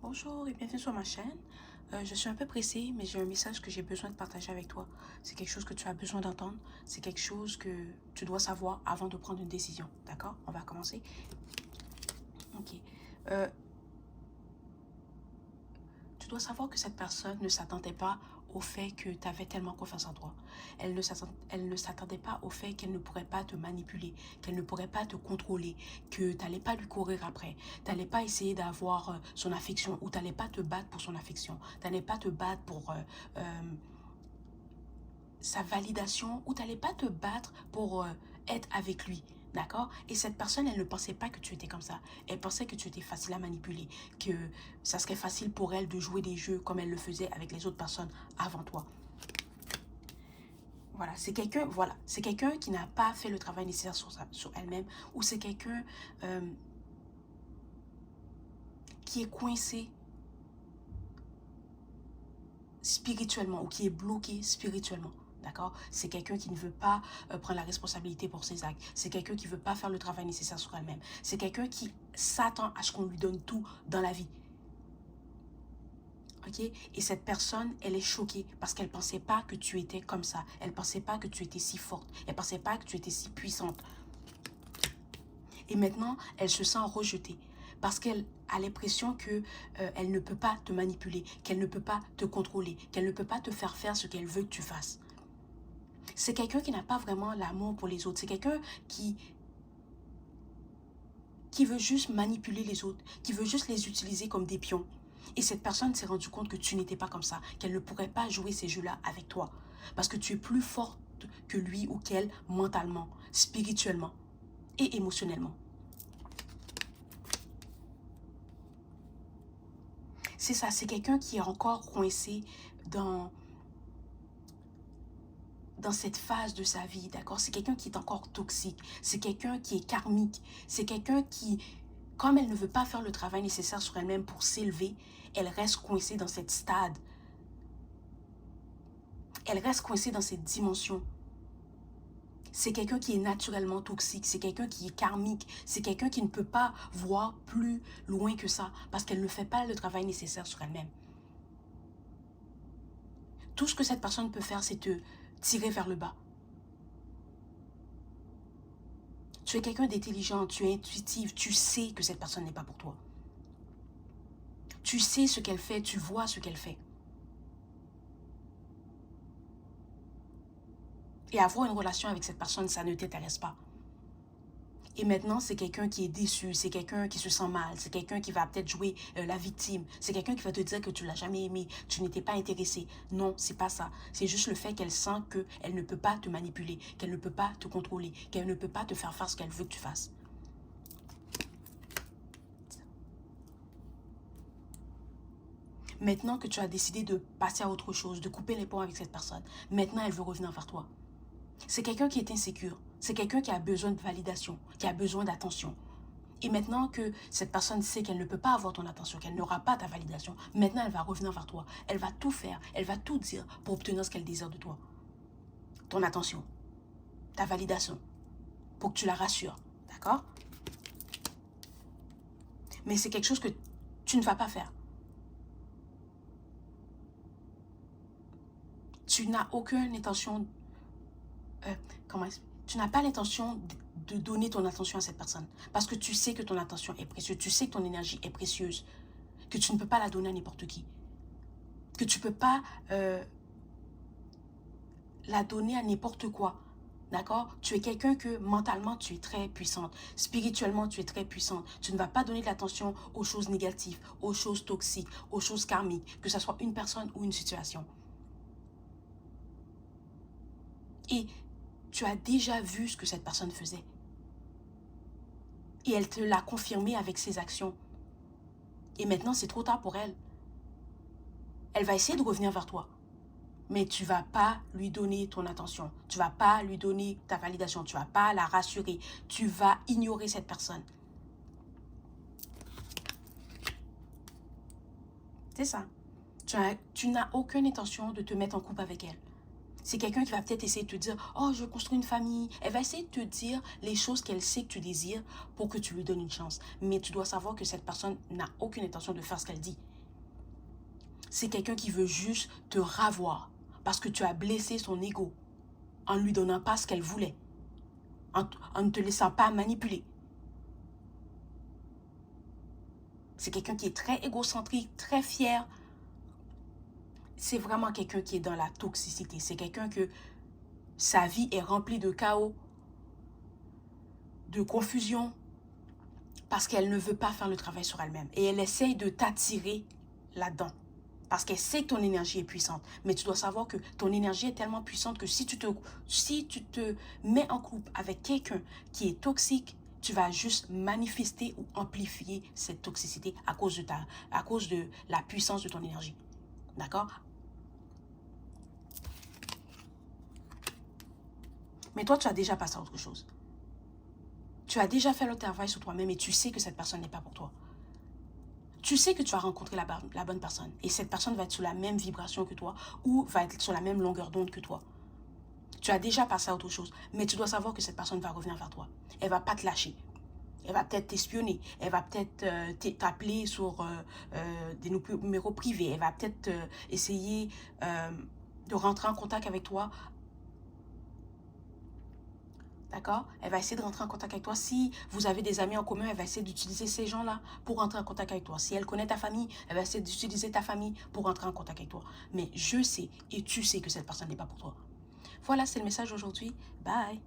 Bonjour et bienvenue sur ma chaîne. Je suis un peu pressée, mais j'ai un message que j'ai besoin de partager avec toi. C'est quelque chose que tu as besoin d'entendre. C'est quelque chose que tu dois savoir avant de prendre une décision. D'accord? On va commencer. Ok. Euh, Tu dois savoir que cette personne ne s'attendait pas au fait que tu avais tellement confiance en toi. Elle ne s'attendait pas au fait qu'elle ne pourrait pas te manipuler, qu'elle ne pourrait pas te contrôler, que tu n'allais pas lui courir après, tu n'allais pas essayer d'avoir son affection ou tu n'allais pas te battre pour son affection, tu n'allais pas te battre pour sa validation ou tu n'allais pas te battre pour être avec lui. D'accord? Et cette personne, elle ne pensait pas que tu étais comme ça. Elle pensait que tu étais facile à manipuler, que ça serait facile pour elle de jouer des jeux comme elle le faisait avec les autres personnes avant toi. C'est quelqu'un qui n'a pas fait le travail nécessaire sur elle-même, ou c'est quelqu'un qui est coincé spirituellement ou qui est bloqué spirituellement. D'accord? C'est quelqu'un qui ne veut pas prendre la responsabilité pour ses actes. C'est quelqu'un qui ne veut pas faire le travail nécessaire sur elle-même. C'est quelqu'un qui s'attend à ce qu'on lui donne tout dans la vie. Ok? Et cette personne, elle est choquée parce qu'elle ne pensait pas que tu étais comme ça. Elle ne pensait pas que tu étais si forte. Elle ne pensait pas que tu étais si puissante. Et maintenant, elle se sent rejetée parce qu'elle a l'impression que elle ne peut pas te manipuler, qu'elle ne peut pas te contrôler, qu'elle ne peut pas te faire faire ce qu'elle veut que tu fasses. C'est quelqu'un qui n'a pas vraiment l'amour pour les autres. C'est quelqu'un qui veut juste manipuler les autres, qui veut juste les utiliser comme des pions. Et cette personne s'est rendue compte que tu n'étais pas comme ça, qu'elle ne pourrait pas jouer ces jeux-là avec toi. Parce que tu es plus forte que lui ou qu'elle mentalement, spirituellement et émotionnellement. C'est ça, c'est quelqu'un qui est encore coincé dans cette phase de sa vie, d'accord? C'est quelqu'un qui est encore toxique, c'est quelqu'un qui est karmique, c'est quelqu'un qui, comme elle ne veut pas faire le travail nécessaire sur elle-même pour s'élever, elle reste coincée dans cette stade. Elle reste coincée dans cette dimension. C'est quelqu'un qui est naturellement toxique, c'est quelqu'un qui est karmique, c'est quelqu'un qui ne peut pas voir plus loin que ça parce qu'elle ne fait pas le travail nécessaire sur elle-même. Tout ce que cette personne peut faire, c'est te tirer vers le bas. Tu es quelqu'un d'intelligent, tu es intuitive, tu sais que cette personne n'est pas pour toi. Tu sais ce qu'elle fait, tu vois ce qu'elle fait. Et avoir une relation avec cette personne, ça ne t'intéresse pas. Et maintenant, c'est quelqu'un qui est déçu, c'est quelqu'un qui se sent mal, c'est quelqu'un qui va peut-être jouer la victime, c'est quelqu'un qui va te dire que tu ne l'as jamais aimé, tu n'étais pas intéressé. Non, c'est pas ça. C'est juste le fait qu'elle sent qu'elle ne peut pas te manipuler, qu'elle ne peut pas te contrôler, qu'elle ne peut pas te faire faire ce qu'elle veut que tu fasses. Maintenant que tu as décidé de passer à autre chose, de couper les ponts avec cette personne, maintenant elle veut revenir vers toi. C'est quelqu'un qui est insécure. C'est quelqu'un qui a besoin de validation, qui a besoin d'attention. Et maintenant que cette personne sait qu'elle ne peut pas avoir ton attention, qu'elle n'aura pas ta validation, maintenant elle va revenir vers toi. Elle va tout faire, elle va tout dire pour obtenir ce qu'elle désire de toi. Ton attention, ta validation, pour que tu la rassures. D'accord? Mais c'est quelque chose que tu ne vas pas faire. Tu n'as aucune intention tu n'as pas l'intention de donner ton attention à cette personne. Parce que tu sais que ton attention est précieuse. Tu sais que ton énergie est précieuse. Que tu ne peux pas la donner à n'importe qui. Que tu ne peux pas la donner à n'importe quoi. D'accord? Tu es quelqu'un que mentalement, tu es très puissante. Spirituellement, tu es très puissante. Tu ne vas pas donner de l'attention aux choses négatives, aux choses toxiques, aux choses karmiques, que ce soit une personne ou une situation. Et tu as déjà vu ce que cette personne faisait. Et elle te l'a confirmé avec ses actions. Et maintenant, c'est trop tard pour elle. Elle va essayer de revenir vers toi. Mais tu ne vas pas lui donner ton attention. Tu ne vas pas lui donner ta validation. Tu ne vas pas la rassurer. Tu vas ignorer cette personne. C'est ça. Tu n'as aucune intention de te mettre en couple avec elle. C'est quelqu'un qui va peut-être essayer de te dire « Oh, je veux construire une famille ». Elle va essayer de te dire les choses qu'elle sait que tu désires pour que tu lui donnes une chance. Mais tu dois savoir que cette personne n'a aucune intention de faire ce qu'elle dit. c'est quelqu'un qui veut juste te ravoir parce que tu as blessé son ego en ne lui donnant pas ce qu'elle voulait, en ne te laissant pas manipuler. C'est quelqu'un qui est très égocentrique, très fier. C'est vraiment quelqu'un qui est dans la toxicité. C'est quelqu'un que sa vie est remplie de chaos, de confusion, parce qu'elle ne veut pas faire le travail sur elle-même. Et elle essaye de t'attirer là-dedans. Parce qu'elle sait que ton énergie est puissante. Mais tu dois savoir que ton énergie est tellement puissante que si tu te mets en couple avec quelqu'un qui est toxique, tu vas juste manifester ou amplifier cette toxicité à cause de la puissance de ton énergie. D'accord? Mais toi, tu as déjà passé à autre chose. Tu as déjà fait le travail sur toi-même et tu sais que cette personne n'est pas pour toi. Tu sais que tu vas rencontrer la bonne personne et cette personne va être sur la même vibration que toi ou va être sur la même longueur d'onde que toi. Tu as déjà passé à autre chose, mais tu dois savoir que cette personne va revenir vers toi. Elle va pas te lâcher. Elle va peut-être t'espionner. Elle va peut-être t'appeler sur des numéros privés. Elle va peut-être essayer de rentrer en contact avec toi. D'accord? Elle va essayer de rentrer en contact avec toi. Si vous avez des amis en commun, elle va essayer d'utiliser ces gens-là pour rentrer en contact avec toi. Si elle connaît ta famille, elle va essayer d'utiliser ta famille pour rentrer en contact avec toi. Mais je sais et tu sais que cette personne n'est pas pour toi. Voilà, c'est le message d'aujourd'hui. Bye!